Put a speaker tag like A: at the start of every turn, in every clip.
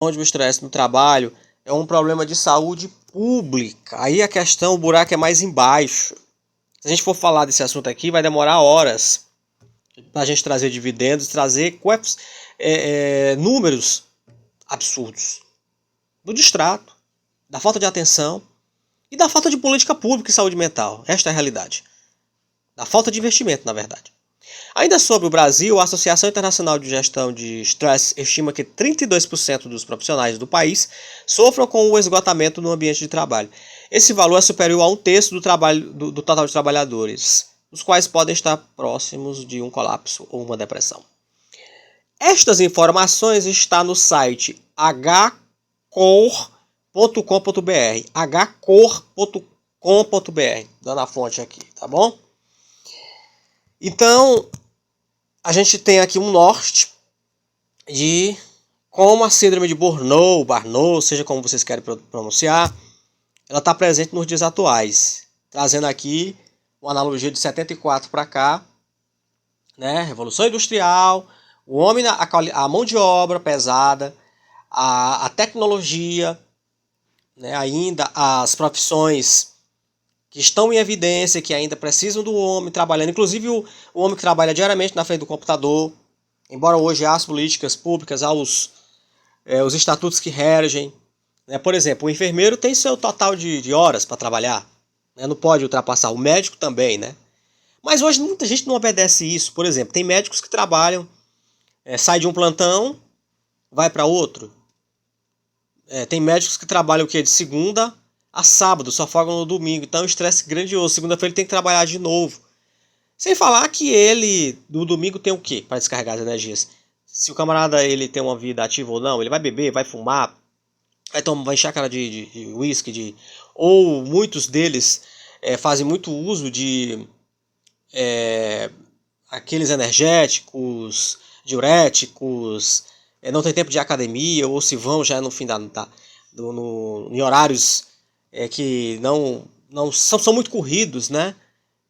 A: onde o estresse no trabalho é um problema de saúde pública. Aí a questão, o buraco é mais embaixo. Se a gente for falar desse assunto aqui, vai demorar horas para a gente trazer dividendos, trazer números absurdos do distrato, da falta de atenção e da falta de política pública e saúde mental. Esta é a realidade. Da falta de investimento, na verdade. Ainda sobre o Brasil, a Associação Internacional de Gestão de Estresse estima que 32% dos profissionais do país sofram com o esgotamento no ambiente de trabalho. Esse valor é superior a um terço do total de trabalhadores, os quais podem estar próximos de um colapso ou uma depressão. Estas informações estão no site hcor.com.br, hcor.com.br, dando a fonte aqui, tá bom? Então, a gente tem aqui um norte de como a síndrome de Barnot, seja como vocês querem pronunciar, ela está presente nos dias atuais, trazendo aqui uma analogia de 74 para cá, né? Revolução Industrial, o homem, a mão de obra pesada, a tecnologia, né? Ainda as profissões que estão em evidência, que ainda precisam do homem trabalhando, inclusive o homem que trabalha diariamente na frente do computador, embora hoje há as políticas públicas, há os estatutos que regem. Né? Por exemplo, o enfermeiro tem seu total de horas para trabalhar, né? Não pode ultrapassar, o médico também, né? Mas hoje muita gente não obedece isso. Por exemplo, tem médicos que trabalham, sai de um plantão, vai para outro. Tem médicos que trabalham o quê? De segunda a sábado, só folgam no domingo. Então é um estresse grandioso. Segunda-feira ele tem que trabalhar de novo. Sem falar que ele, no domingo, tem o quê para descarregar as energias? Se o camarada ele tem uma vida ativa ou não, ele vai beber, vai fumar, vai encher a cara de uísque, ou muitos deles fazem muito uso de aqueles energéticos, diuréticos, não tem tempo de academia, ou se vão já no fim em horários que não são muito corridos, né?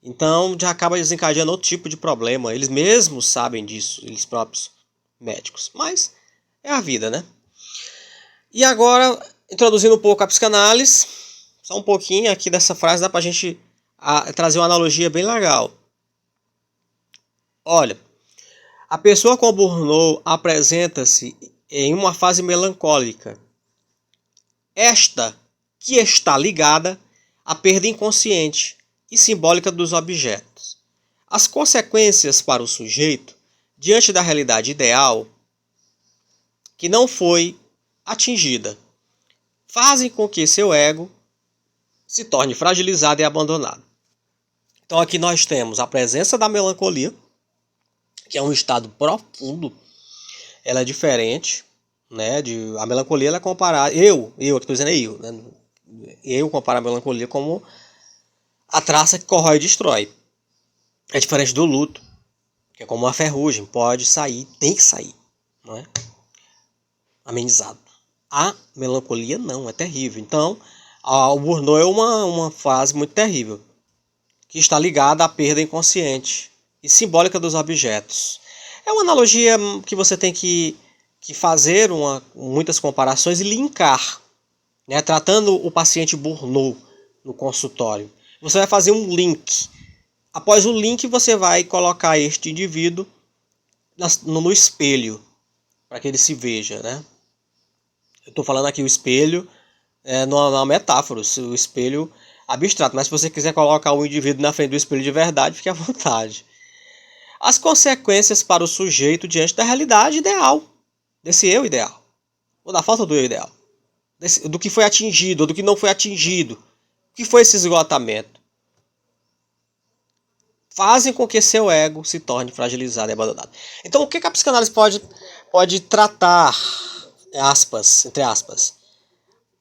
A: Então já acaba desencadeando outro tipo de problema. Eles mesmos sabem disso, eles próprios médicos. Mas é a vida, né? E agora, introduzindo um pouco a psicanálise, só um pouquinho aqui dessa frase dá pra gente trazer uma analogia bem legal. Olha, a pessoa com Burnout apresenta-se em uma fase melancólica. Esta que está ligada à perda inconsciente e simbólica dos objetos. As consequências para o sujeito, diante da realidade ideal, que não foi atingida, fazem com que seu ego se torne fragilizado e abandonado. Então aqui nós temos a presença da melancolia, que é um estado profundo, ela é diferente, né? A melancolia ela é comparada, eu aqui estou dizendo eu, né? Eu comparo a melancolia como a traça que corrói e destrói. É diferente do luto, que é como uma ferrugem, pode sair, tem que sair, não é? Amenizado. A melancolia não, é terrível. Então, o Burnout é uma fase muito terrível, que está ligada à perda inconsciente e simbólica dos objetos. É uma analogia que você tem que fazer muitas comparações e linkar, né? Tratando o paciente Burnout no consultório. Você vai fazer um link. Após o link, você vai colocar este indivíduo no espelho, para que ele se veja, né? Eu estou falando aqui o espelho, não é uma metáfora, o espelho abstrato, mas se você quiser colocar o indivíduo na frente do espelho de verdade, fique à vontade. As consequências para o sujeito diante da realidade ideal, desse eu ideal, ou da falta do eu ideal, do que foi atingido, ou do que não foi atingido, o que foi esse esgotamento, fazem com que seu ego se torne fragilizado e abandonado. Então o que a psicanálise pode tratar, aspas, entre aspas,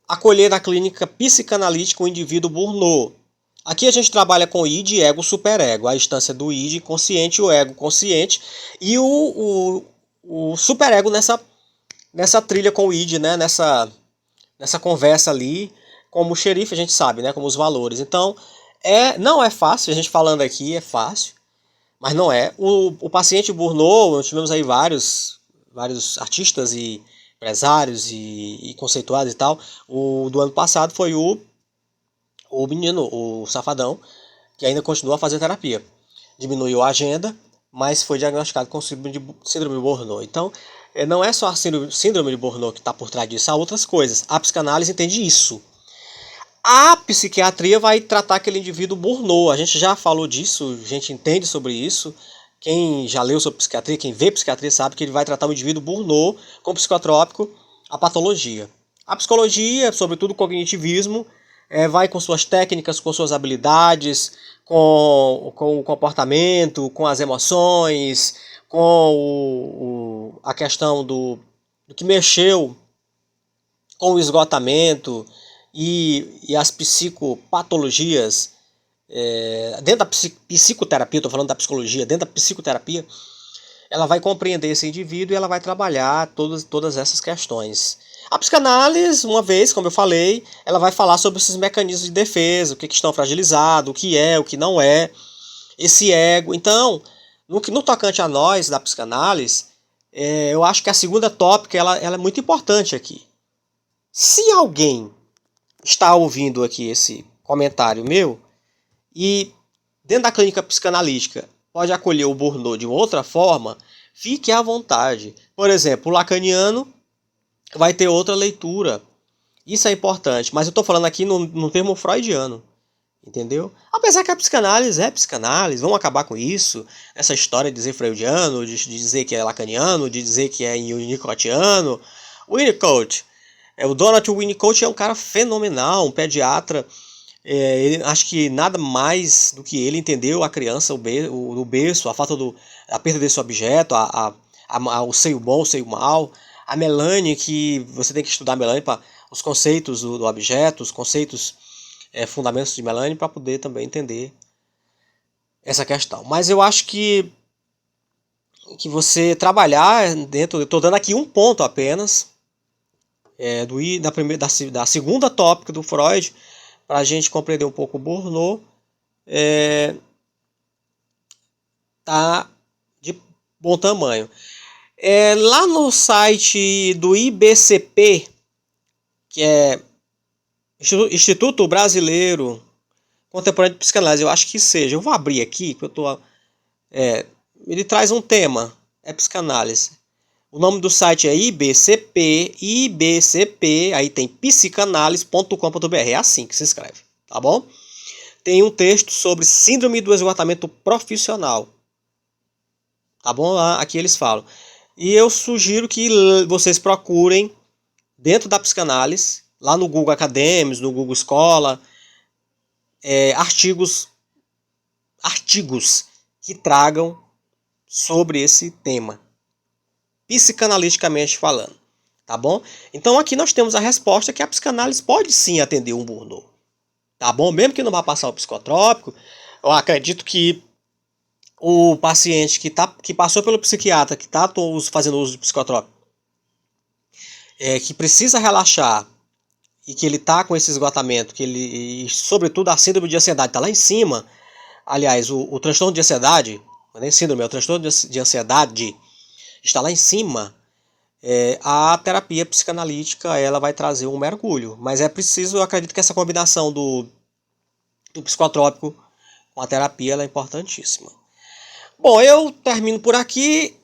A: acolher na clínica psicanalítica o indivíduo Burnout. Aqui a gente trabalha com id, ego, superego, a instância do id consciente, o ego consciente e o superego nessa trilha com o id, né? nessa conversa ali, como xerife a gente sabe, né? Como os valores. Então, não é fácil, a gente falando aqui é fácil, mas não é. O paciente Burnout, nós tivemos aí vários artistas e empresários e conceituados e tal. O do ano passado foi o menino, o Safadão, que ainda continua a fazer terapia. Diminuiu a agenda, mas foi diagnosticado com síndrome de Burnout. Então, não é só a síndrome de Burnout que está por trás disso, há outras coisas. A psicanálise entende isso. A psiquiatria vai tratar aquele indivíduo Burnout. A gente já falou disso, a gente entende sobre isso. Quem já leu sobre psiquiatria, quem vê psiquiatria sabe que ele vai tratar o indivíduo Burnout com psicotrópico, a patologia. A psicologia, sobretudo o cognitivismo, vai com suas técnicas, com suas habilidades, com o comportamento, com as emoções, com a questão do que mexeu com o esgotamento e as psicopatologias. Dentro da psicoterapia, estou falando da psicologia, dentro da psicoterapia, ela vai compreender esse indivíduo e ela vai trabalhar todas essas questões. A psicanálise, uma vez, como eu falei, ela vai falar sobre esses mecanismos de defesa, o que estão fragilizados, o que não é, esse ego. Então, no tocante a nós, da psicanálise, eu acho que a segunda tópica ela é muito importante aqui. Se alguém está ouvindo aqui esse comentário meu, e dentro da clínica psicanalítica pode acolher o Burnout de outra forma, fique à vontade. Por exemplo, o lacaniano vai ter outra leitura. Isso é importante, mas eu estou falando aqui no termo freudiano, entendeu? Apesar que a psicanálise é psicanálise, vamos acabar com isso, essa história de dizer freudiano, de dizer que é lacaniano, de dizer que é winnicottiano. Winnicott, o Donald Winnicott é um cara fenomenal, um pediatra. Acho que nada mais do que ele entendeu a criança, o berço, a falta a perda desse objeto, o seio bom, o seio mal. A Melanie, que você tem que estudar a Melanie para os conceitos do objeto, os conceitos, fundamentos de Melanie, para poder também entender essa questão. Mas eu acho que você trabalhar dentro, eu estou dando aqui um ponto apenas, da segunda tópica do Freud, para a gente compreender um pouco o Burnout, tá de bom tamanho. Lá no site do IBCP, que é Instituto Brasileiro Contemporâneo de Psicanálise, eu acho que seja, eu vou abrir aqui, que eu tô, ele traz um tema, psicanálise. O nome do site é IBCP, aí tem psicanálise.com.br, é assim que se escreve, tá bom? Tem um texto sobre síndrome do esgotamento profissional, tá bom? Aqui eles falam. E eu sugiro que vocês procurem dentro da psicanálise, lá no Google Acadêmicos, no Google Escola, artigos que tragam sobre esse tema, psicanaliticamente falando, tá bom? Então aqui nós temos a resposta que a psicanálise pode sim atender um Burnout, tá bom? Mesmo que não vá passar o psicotrópico, eu acredito que o paciente que passou pelo psiquiatra, que está fazendo uso de psicotrópico, que precisa relaxar e que ele está com esse esgotamento, e sobretudo a síndrome de ansiedade está lá em cima. Aliás, o transtorno de ansiedade, não é nem síndrome, é o transtorno de ansiedade, está lá em cima. A terapia psicanalítica ela vai trazer um mergulho, mas é preciso, eu acredito que essa combinação do psicotrópico com a terapia ela é importantíssima. Bom, eu termino por aqui.